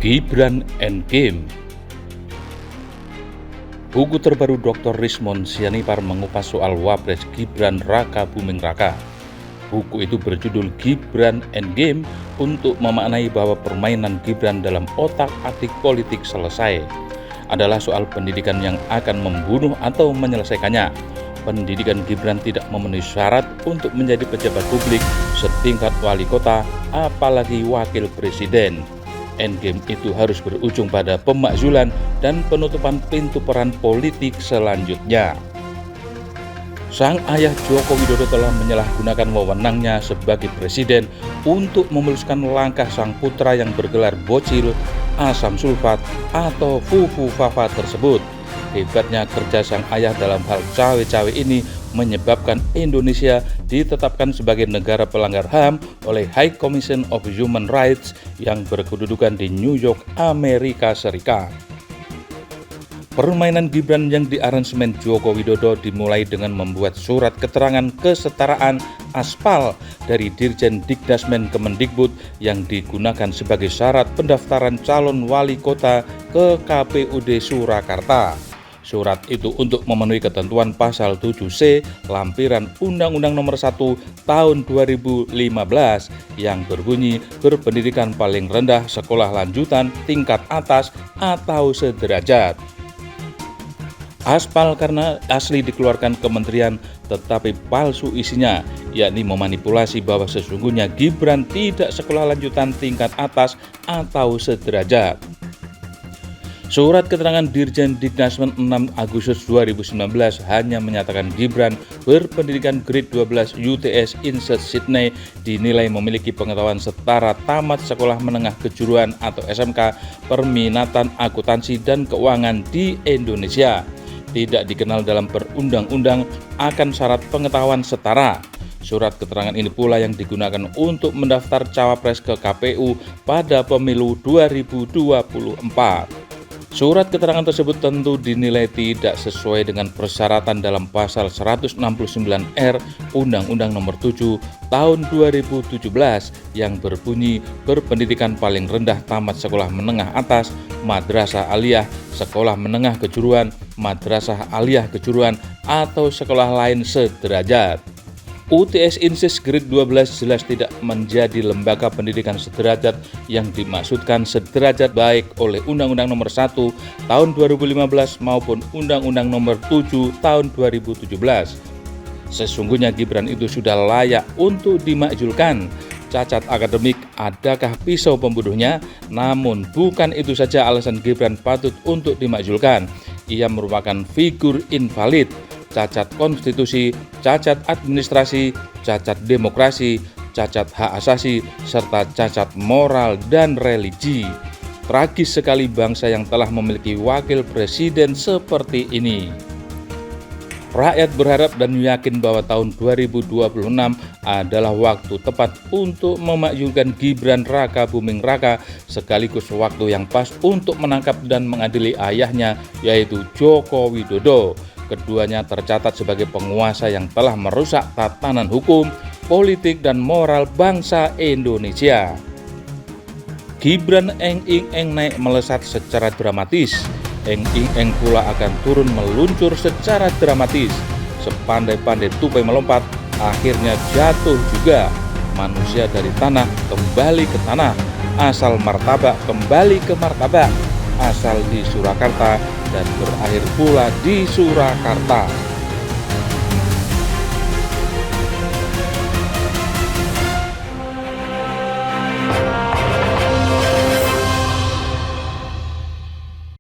Gibran Endgame. Buku terbaru Dr. Rismond Sianipar mengupas soal Wapres Gibran Raka Buming Raka. Buku itu berjudul Gibran Endgame untuk memaknai bahwa permainan Gibran dalam otak-atik politik selesai. Adalah soal pendidikan yang akan membunuh atau menyelesaikannya. Pendidikan Gibran tidak memenuhi syarat untuk menjadi pejabat publik setingkat wali kota, apalagi wakil presiden. Endgame itu harus berujung pada pemakzulan dan penutupan pintu peran politik selanjutnya. Sang ayah Joko Widodo telah menyalahgunakan wewenangnya sebagai presiden untuk memuluskan langkah sang putra yang bergelar bocil, asam sulfat, atau fufu-fafa tersebut. Hebatnya kerja sang ayah dalam hal cawe-cawe ini menyebabkan Indonesia ditetapkan sebagai negara pelanggar HAM oleh High Commission of Human Rights yang berkedudukan di New York, Amerika Serikat. Permainan Gibran yang diaransemen Joko Widodo dimulai dengan membuat surat keterangan kesetaraan aspal dari Dirjen Dikdasmen Kemendikbud yang digunakan sebagai syarat pendaftaran calon wali kota ke KPUD Surakarta. Surat itu untuk memenuhi ketentuan pasal 7C lampiran Undang-Undang Nomor 1 Tahun 2015 yang berbunyi berpendidikan paling rendah sekolah lanjutan tingkat atas atau sederajat. Aspal karena asli dikeluarkan kementerian tetapi palsu isinya, yakni memanipulasi bahwa sesungguhnya Gibran tidak sekolah lanjutan tingkat atas atau sederajat. Surat keterangan Dirjen Dikdasmen 6 Agustus 2019 hanya menyatakan Gibran berpendidikan grade 12 UTS Inset Sydney dinilai memiliki pengetahuan setara tamat sekolah menengah kejuruan atau SMK perminatan akuntansi dan keuangan di Indonesia. Tidak dikenal dalam perundang-undang akan syarat pengetahuan setara. Surat keterangan ini pula yang digunakan untuk mendaftar cawapres ke KPU pada pemilu 2024. Surat keterangan tersebut tentu dinilai tidak sesuai dengan persyaratan dalam pasal 169R Undang-Undang Nomor 7 Tahun 2017 yang berbunyi berpendidikan paling rendah tamat sekolah menengah atas, madrasah aliyah, sekolah menengah kejuruan, madrasah aliyah kejuruan, atau sekolah lain sederajat. UTS Insis grade 12 jelas tidak menjadi lembaga pendidikan sederajat yang dimaksudkan sederajat baik oleh Undang-Undang Nomor 1 Tahun 2015 maupun Undang-Undang Nomor 7 Tahun 2017. Sesungguhnya Gibran itu sudah layak untuk dimakzulkan. Cacat akademik adakah pisau pembunuhnya? Namun bukan itu saja alasan Gibran patut untuk dimakzulkan. Ia merupakan figur invalid, cacat konstitusi, cacat administrasi, cacat demokrasi, cacat hak asasi, serta cacat moral dan religi. Tragis sekali bangsa yang telah memiliki wakil presiden seperti ini. Rakyat berharap dan yakin bahwa tahun 2026 adalah waktu tepat untuk memakzulkan Gibran Raka Buming Raka sekaligus waktu yang pas untuk menangkap dan mengadili ayahnya yaitu Joko Widodo. Keduanya tercatat sebagai penguasa yang telah merusak tatanan hukum, politik, dan moral bangsa Indonesia. Gibran eng-ing-eng naik melesat secara dramatis. Eng-ing-eng pula akan turun meluncur secara dramatis. Sepandai-pandai tupai melompat, akhirnya jatuh juga. Manusia dari tanah kembali ke tanah, asal martabak kembali ke martabak, asal di Surakarta dan berakhir pula di Surakarta.